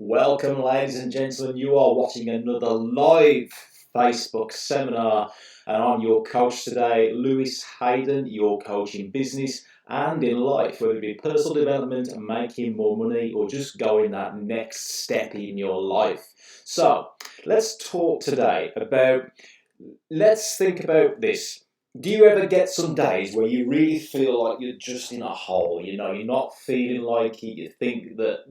Welcome, ladies and gentlemen. You are watching another live Facebook seminar, and I'm your coach today, Lewis Haydon, your coach in business and in life, whether it be personal development, making more money, or just going that next step in your life. So, let's talk today about, let's think about this. Do you ever get some days where you really feel like you're just in a hole? You're not feeling like it. You think that,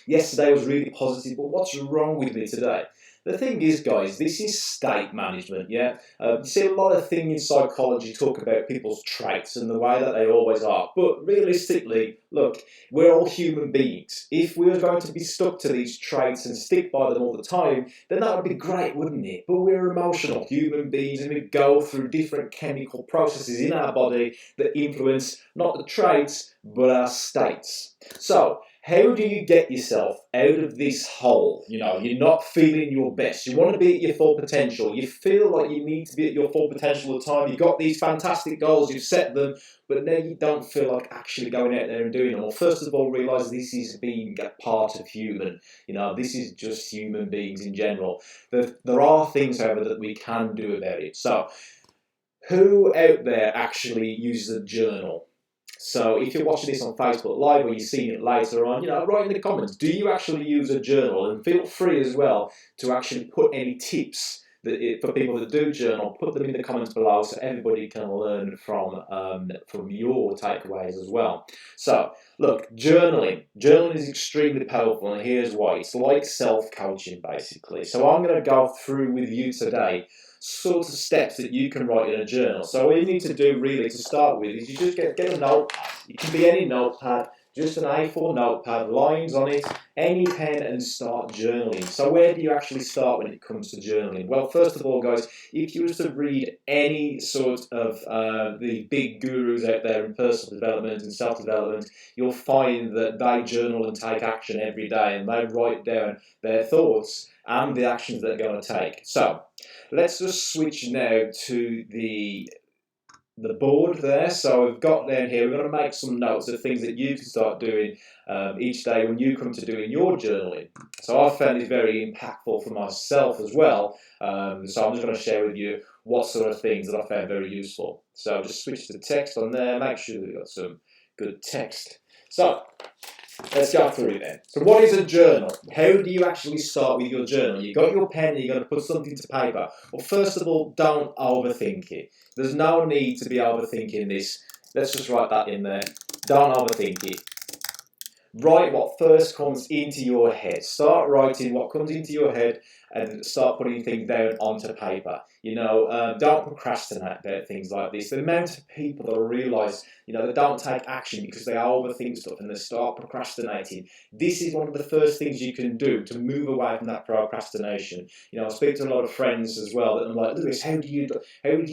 yesterday was really positive, but what's wrong with me today? The thing is, guys, this is state management, yeah? You see a lot of things in psychology talk about people's traits and the way that they always are. But realistically, look, we're all human beings. If we were going to be stuck to these traits and stick by them all the time, then that would be great, wouldn't it? But we're emotional human beings and we go through different chemical processes in our body that influence not the traits, but our states. So, how do you get yourself out of this hole? You're not feeling your best. You want to be at your full potential. You feel like you need to be at your full potential all the time. You've got these fantastic goals, you've set them, but now you don't feel like actually going out there and doing them. Well, first of all, realise this is being a part of human. This is just human beings in general. There are things, however, that we can do about it. So, who out there actually uses a journal? So if you're watching this on Facebook Live or you're seeing it later on, write in the comments, do you actually use a journal? And feel free as well to actually put any tips for people that do journal, put them in the comments below so everybody can learn from your takeaways as well. So, look, journaling. Journaling is extremely powerful, and here's why. It's like self-coaching, basically. So I'm going to go through with you today sort of steps that you can write in a journal. So all you need to do really to start with is you just get a notepad. It can be any notepad, just an A4 notepad, lines on it, any pen, and start journaling. So where do you actually start when it comes to journaling? Well, first of all, guys, if you were to read any sort of the big gurus out there in personal development and self-development, you'll find that they journal and take action every day, and they write down their thoughts and the actions that they're going to take. So let's just switch now to the board there. So we've got down here, we're going to make some notes of things that you can start doing each day when you come to doing your journaling. So I found it very impactful for myself as well. So I'm just going to share with you what sort of things that I found very useful. So just switch to text on there, make sure we've got some good text. So let's go through it then. So what is a journal? How do you actually start with your journal? You've got your pen and you're going to put something to paper. Well, first of all, don't overthink it. There's no need to be overthinking this. Let's just write that in there. Don't overthink it. Write what first comes into your head. Start writing what comes into your head and start putting things down onto paper. Don't procrastinate about things like this. The amount of people that realise, they don't take action because they overthink stuff and they start procrastinating. This is one of the first things you can do to move away from that procrastination. I speak to a lot of friends as well that I'm like, Lewis, how do you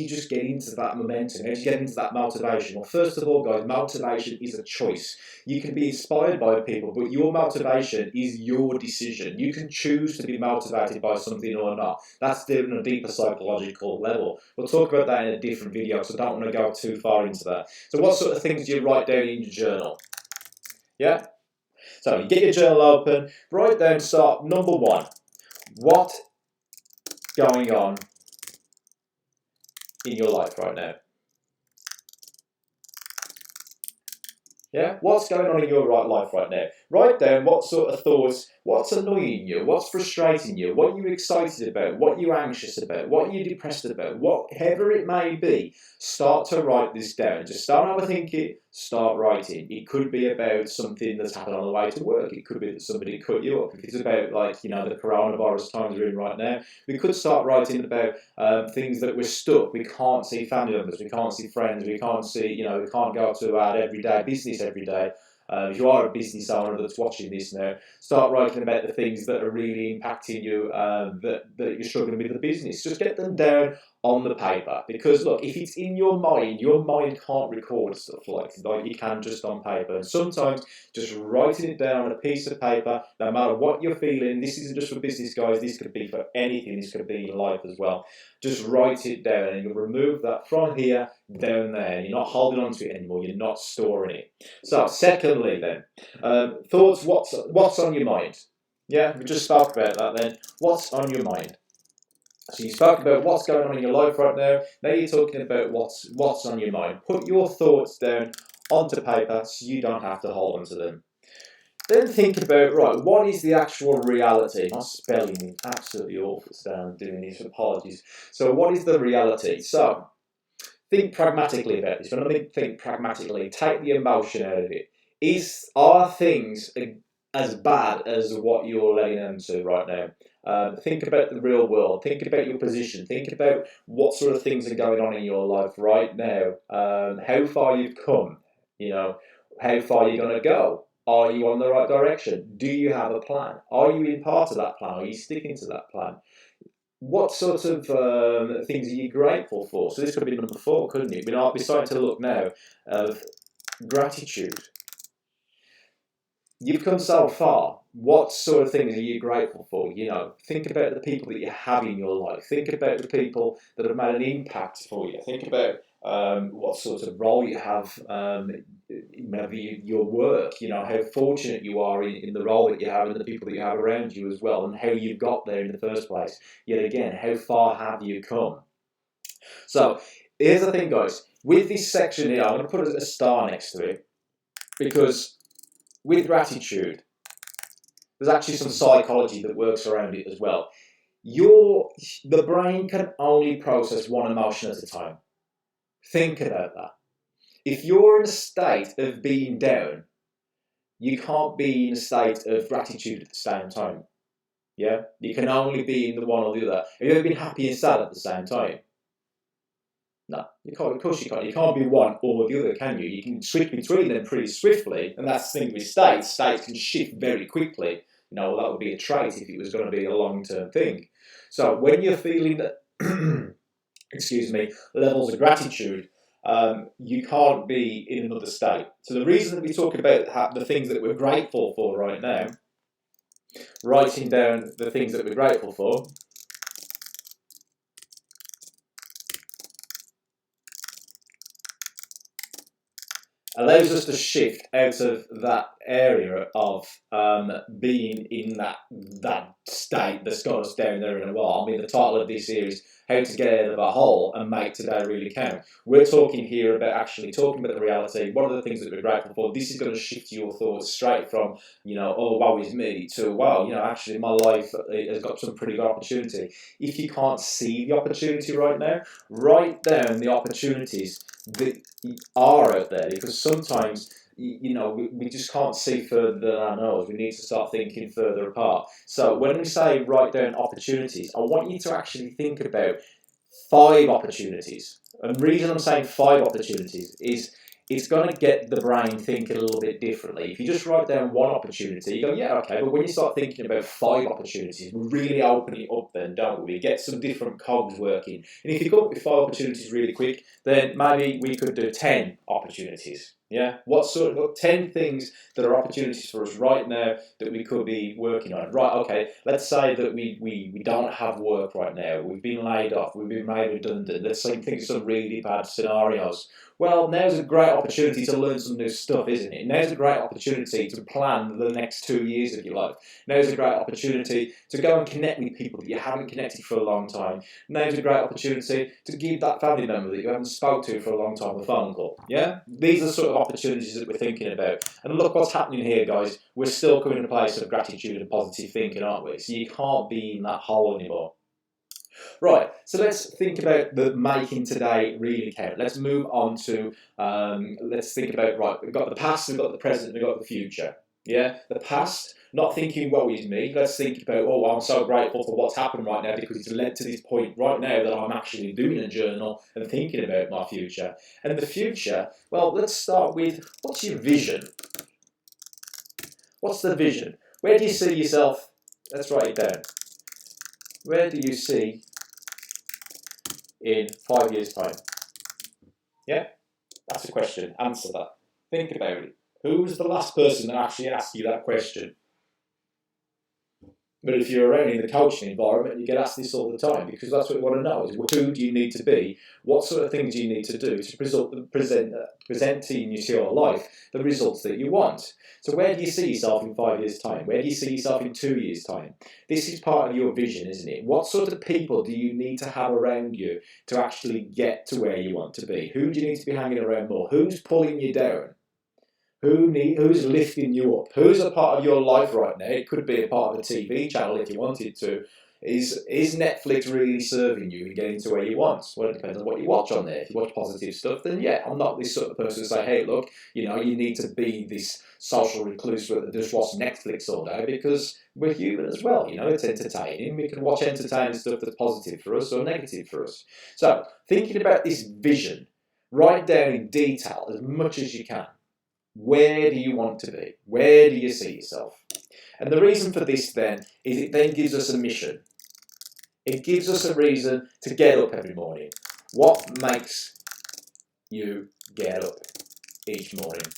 just get into that momentum? How do you get into that motivation? Well, first of all, guys, motivation is a choice. You can be inspired by people, but your motivation is your decision. You can choose to be motivated by something or not. That's on a deeper psychological level. We'll talk about that in a different video, so I don't want to go too far into that. So what sort of things do you write down in your journal? Yeah? So you get your journal open, write down, start number one. What's going on in your life right now? Yeah? What's going on in your life right now? Write down what sort of thoughts, what's annoying you, what's frustrating you, what you're excited about, what you're anxious about, what you're depressed about, whatever it may be. Start to write this down. Just start overthinking it, start writing. It could be about something that's happened on the way to work. It could be that somebody cut you up. If it's about, the coronavirus times we're in right now, we could start writing about things that we're stuck. We can't see family members, we can't see friends, we can't see, we can't go to our everyday business every day. If you are a business owner that's watching this now, start writing about the things that are really impacting you, that you're struggling with the business. Just get them down on the paper. Because look, if it's in your mind can't record stuff like you can just on paper. And sometimes just writing it down on a piece of paper, no matter what you're feeling, this isn't just for business guys, this could be for anything, this could be in life as well. Just write it down and you'll remove that from here down there. You're not holding on to it anymore, you're not storing it. So secondly then, thoughts, what's on your mind? Yeah, we just spoke about that then. What's on your mind? So you spoke about what's going on in your life right now. Now you're talking about what's on your mind. Put your thoughts down onto paper so you don't have to hold on to them. Then think about, right, what is the actual reality? My spelling is absolutely awful today. I'm doing these, apologies. So what is the reality? So think pragmatically about this. When I mean think pragmatically, take the emotion out of it. Are things as bad as what you're letting them to right now? Think about the real world. Think about your position. Think about what sort of things are going on in your life right now. How far you've come. You know, how far you're going to go. Are you on the right direction? Do you have a plan? Are you in part of that plan? Are you sticking to that plan? What sort of things are you grateful for? So this could be number 4, couldn't it? We're starting to look now of gratitude. You've come so far. What sort of things are you grateful for? You know, think about the people that you have in your life. Think about the people that have made an impact for you. Think about what sort of role you have, maybe your work, you know, how fortunate you are in the role that you have and the people that you have around you as well, and how you got there in the first place. Yet again, how far have you come? So here's the thing, guys. With this section here, I'm going to put a star next to it, because with gratitude, there's actually some psychology that works around it as well. The brain can only process one emotion at a time. Think about that. If you're in a state of being down, you can't be in a state of gratitude at the same time. Yeah? You can only be in the one or the other. Have you ever been happy and sad at the same time? No, you can't. Of course you can't. You can't be one or the other, can you? You can switch between them pretty swiftly, and that's the thing with states. States can shift very quickly. You know, that would be a trait if it was going to be a long-term thing. So when you're feeling that, excuse me, levels of gratitude, you can't be in another state. So the reason that we talk about the things that we're grateful for right now, writing down the things that we're grateful for, allows us to shift out of that area of being in that state that's got us down there in a while. I mean, the title of this series, How to Get Out of a Hole and Make Today Really Count. We're talking here about actually talking about the reality. What are the things that we're grateful for? This is going to shift your thoughts straight from, you know, oh, woe is me, to, wow, you know, actually my life has got some pretty good opportunity. If you can't see the opportunity right now, write down the opportunities that are out there, because sometimes, you know, we just can't see further than our nose. We need to start thinking further apart. So when we say write down opportunities, I want you to actually think about 5 opportunities. And the reason I'm saying 5 opportunities is it's going to get the brain thinking a little bit differently. If you just write down 1 opportunity, you go, yeah, okay, but when you start thinking about 5 opportunities, we really open it up then, don't we? We get some different cogs working. And if you come up with 5 opportunities really quick, then maybe we could do 10 opportunities. Yeah, what sort of 10 things that are opportunities for us right now that we could be working on? Right, okay, let's say that we don't have work right now. We've been laid off. We've been made redundant. Let's say think of some really bad scenarios. Well, now's a great opportunity to learn some new stuff, isn't it? Now's a great opportunity to plan the next 2 years of your life. Now's a great opportunity to go and connect with people that you haven't connected for a long time. Now's a great opportunity to give that family member that you haven't spoke to for a long time a phone call. Yeah? These are sort of opportunities that we're thinking about. And look what's happening here, guys. We're still coming to a place of gratitude and positive thinking, aren't we? So you can't be in that hole anymore. Right, so let's think about the making today really count. Let's move on to, let's think about, right, we've got the past, we've got the present, we've got the future. Yeah, the past, not thinking woe is me. Let's think about, oh, I'm so grateful for what's happened right now because it's led to this point right now that I'm actually doing a journal and thinking about my future. And the future, well, let's start with, what's your vision? What's the vision? Where do you see yourself? Let's write it down. Where do you see in 5 years' time? Yeah, that's a question. Answer that. Think about it. Who was the last person that actually asked you that question? But if you're around in the coaching environment, you get asked this all the time, because that's what we want to know, is who do you need to be? What sort of things do you need to do to present to your life the results that you want? So where do you see yourself in 5 years' time? Where do you see yourself in 2 years' time? This is part of your vision, isn't it? What sort of people do you need to have around you to actually get to where you want to be? Who do you need to be hanging around more? Who's pulling you down? Who's lifting you up? Who's a part of your life right now? It could be a part of a TV channel if you wanted to. Is Netflix really serving you in getting to where you want? Well, it depends on what you watch on there. If you watch positive stuff, then yeah, I'm not this sort of person to say, hey, look, you need to be this social recluse that just watch Netflix all day, because we're human as well. It's entertaining. We can watch entertaining stuff that's positive for us or negative for us. So thinking about this vision, write down in detail as much as you can. Where do you want to be? Where do you see yourself? And the reason for this then is it then gives us a mission. It gives us a reason to get up every morning. What makes you get up each morning?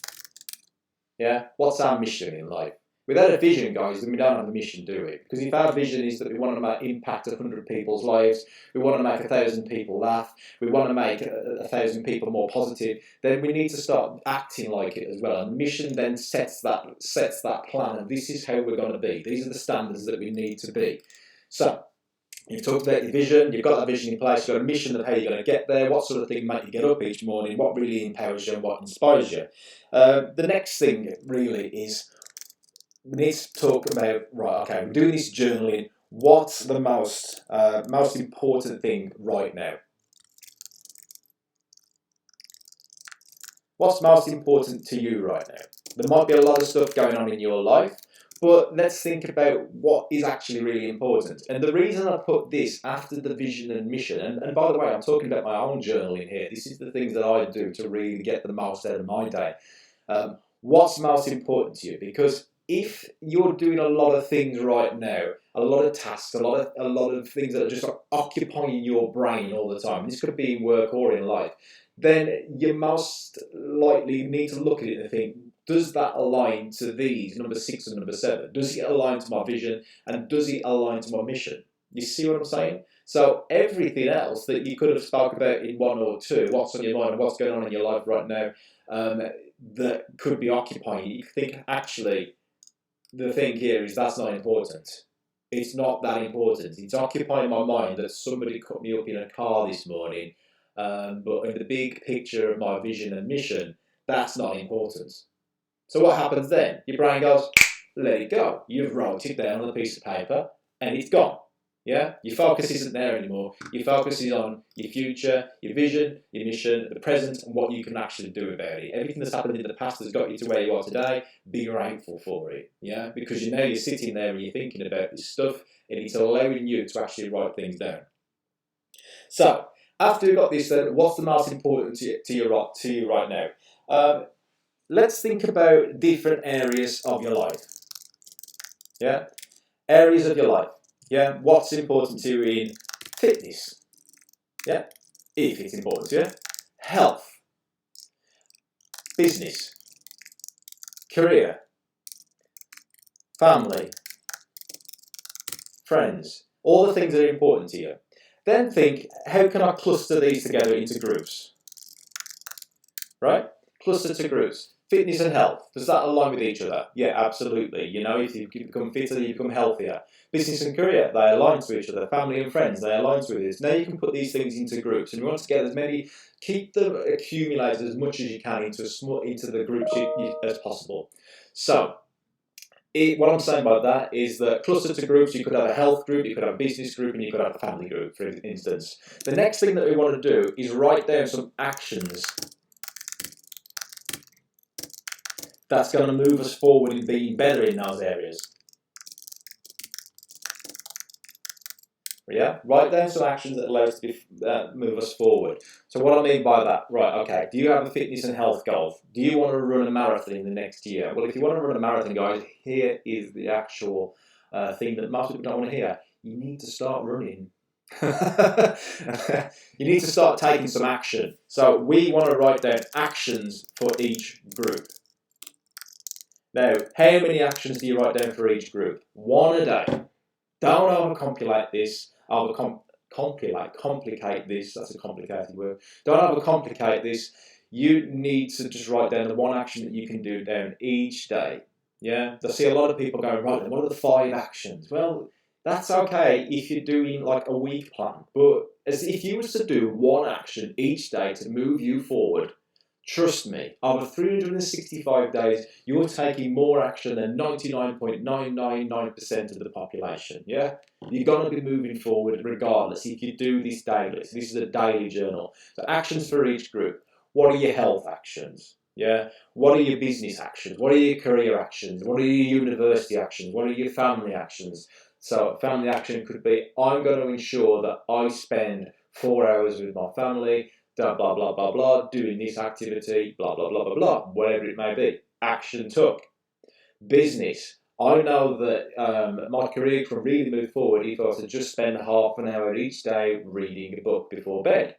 Yeah? What's our mission in life? Without a vision, guys, then we don't have a mission, do we? Because if our vision is that we want to impact 100 people's lives, we want to make 1,000 people laugh, we want to make 1,000 people more positive, then we need to start acting like it as well. And mission then sets that plan, and this is how we're going to be. These are the standards that we need to be. So, you've talked about your vision, you've got that vision in place, you've got a mission of how you're going to get there, what sort of thing make you get up each morning, what really empowers you and what inspires you. The next thing really is, we need to talk about, right, okay, we're doing this journaling. What's the most important thing right now? What's most important to you right now? There might be a lot of stuff going on in your life, but let's think about what is actually really important. And the reason I put this after the vision and mission, and by the way, I'm talking about my own journaling here. This is the things that I do to really get the most out of my day. What's most important to you? Because if you're doing a lot of things right now, a lot of tasks, a lot of things that are just occupying your brain all the time, this could be in work or in life, then you most likely need to look at it and think, does that align to these, number 6 and number 7? Does it align to my vision, and does it align to my mission? You see what I'm saying? So everything else that you could have spoke about in 1 or 2, what's on your mind and what's going on in your life right now, that could be occupying you, you think, actually, the thing here is that's not important. It's not that important. It's occupying my mind that somebody cut me up in a car this morning, but in the big picture of my vision and mission, that's not important. So what happens then? Your brain goes, let it go. You've wrote it down on a piece of paper and it's gone. Yeah? Your focus isn't there anymore. Your focus is on your future, your vision, your mission, the present, and what you can actually do about it. Everything that's happened in the past has got you to where you are today. Be grateful for it. Yeah? Because you're sitting there and you're thinking about this stuff, and it's allowing you to actually write things down. So, after you've got this, then what's the most important to you right now? Let's think about different areas of your life. Yeah? Areas of your life. Yeah? What's important to you in fitness? Yeah? If it's important to you. Health. Business. Career. Family. Friends. All the things that are important to you. Then think, how can I cluster these together into groups? Right? Cluster to groups. Fitness and health. Does that align with each other? Yeah, absolutely. If you become fitter, you become healthier. Business and career, they align to each other. Family and friends, they align to this. Now you can put these things into groups, and you want to get as many, keep them accumulated as much as you can into the groups as possible. So, what I'm saying by that is that cluster to groups, you could have a health group, you could have a business group, and you could have a family group, for instance. The next thing that we want to do is write down some actions that's going to move us forward in being better in those areas. Yeah, write down some actions that allow us to move us forward. So what I mean by that, right, okay, do you have a fitness and health goal? Do you want to run a marathon in the next year? Well, if you want to run a marathon, guys, here is the actual thing that most people don't want to hear. You need to start running. You need to start taking some action. So we want to write down actions for each group. Now, how many actions do you write down for each group? One a day. Don't overcomplicate this. Complicate this. That's a complicated word. Don't overcomplicate this. You need to just write down the one action that you can do down each day. Yeah, I see a lot of people going, right, what are the 5 actions? Well, that's okay if you're doing like a week plan, but as if you was to do one action each day to move you forward, trust me, over 365 days, you're taking more action than 99.999% of the population. Yeah, you're gonna be moving forward regardless if you do this daily. So this is a daily journal. So actions for each group. What are your health actions? Yeah. What are your business actions? What are your career actions? What are your university actions? What are your family actions? So family action could be, I'm going to ensure that I spend 4 hours with my family, blah, blah, blah, blah, blah, doing this activity, blah, blah, blah, blah, blah, whatever it may be. Action took. Business. I know that my career can really move forward if I was to just spend half an hour each day reading a book before bed.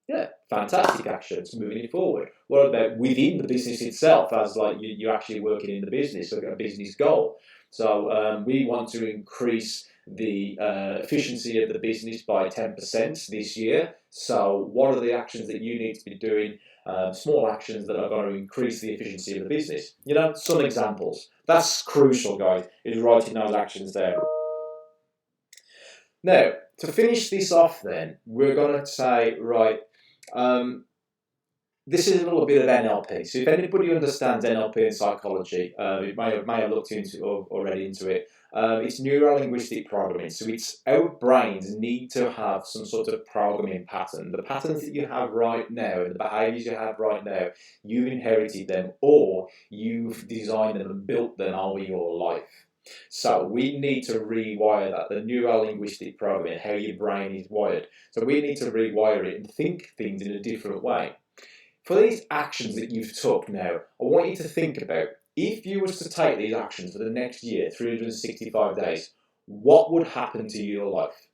Yeah, fantastic actions moving you forward. What about within the business itself, as like you're actually working in the business, so a business goal? So we want to increase the efficiency of the business by 10% this year. So what are the actions that you need to be doing? Small actions that are going to increase the efficiency of the business. You know, some examples. That's crucial, guys, is writing those actions down. Now, to finish this off then, we're going to say, right, this is a little bit of NLP. So if anybody understands NLP and psychology, it may have looked into already into it. It's neuro-linguistic programming. So it's our brains need to have some sort of programming pattern. The patterns that you have right now, the behaviours you have right now, you've inherited them or you've designed them and built them over your life. So we need to rewire that, the neuro-linguistic programming, how your brain is wired. So we need to rewire it and think things in a different way. For these actions that you've took now, I want you to think about, if you was to take these actions for the next year, 365 days, what would happen to your life?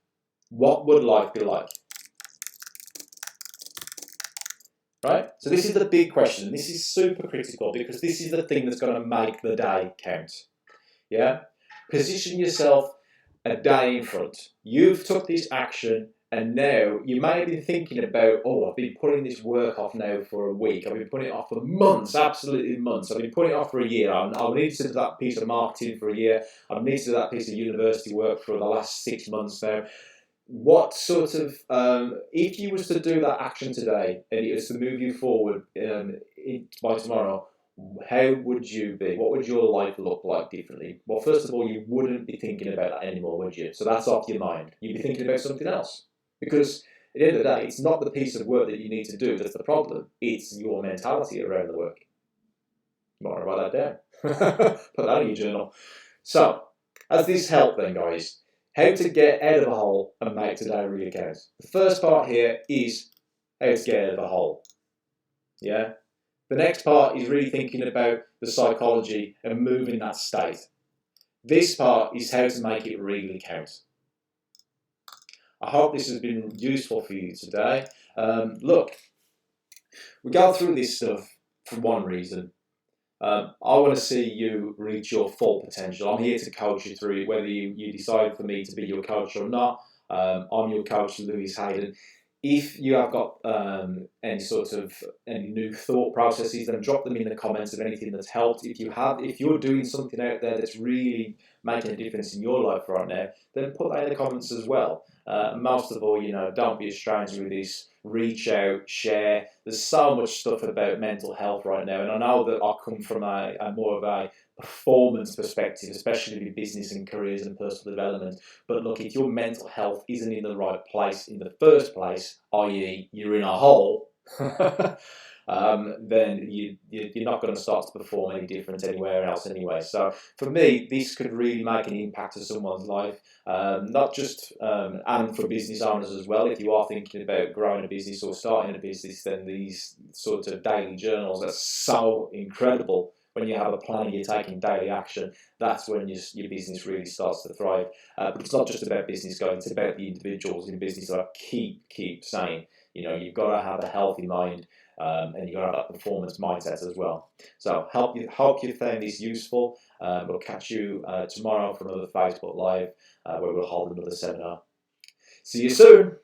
What would life be like? Right? So this is the big question. This is super critical because this is the thing that's going to make the day count. Yeah? Position yourself a day in front. You've took this action and now you may have been thinking about, oh, I've been putting this work off now for a week. I've been putting it off for months, absolutely months. I've been putting it off for a year. I need to do that piece of marketing for a year. I need to do that piece of university work for the last 6 months now. What sort of, if you was to do that action today and it was to move you forward by tomorrow, how would you be? What would your life look like differently? Well, first of all, you wouldn't be thinking about that anymore, would you? So that's off your mind. You'd be thinking about something else. Because at the end of the day, it's not the piece of work that you need to do that's the problem. It's your mentality around the work. You might want to write that down. Put that in your journal. So, has this helped then, guys? How to get out of a hole and make today really count. The first part here is how to get out of a hole. Yeah? The next part is really thinking about the psychology and moving that state. This part is how to make it really count. I hope this has been useful for you today. Look, we go through this stuff for one reason. I want to see you reach your full potential. I'm here to coach you through it, whether you decide for me to be your coach or not. I'm your coach, Lewis Haydon. If you have got any new thought processes, then drop them in the comments of anything that's helped. If you're doing something out there that's really making a difference in your life right now, then put that in the comments as well. Most of all, don't be a stranger with this. Reach out, share. There's so much stuff about mental health right now, and I know that I come from a more of a performance perspective, especially with business and careers and personal development. But look, if your mental health isn't in the right place in the first place, i.e. you're in a hole, then you're not going to start to perform any different anywhere else anyway. So for me, this could really make an impact to someone's life, not just and for business owners as well. If you are thinking about growing a business or starting a business, then these sorts of daily journals are so incredible when you have a plan and you're taking daily action, that's when your business really starts to thrive. But it's not just about business, guys. It's about the individuals in business that I keep saying. You've got to have a healthy mind, and you've got to have that performance mindset as well. So hope you found this useful. We'll catch you tomorrow for another Facebook Live, where we'll hold another seminar. See you soon.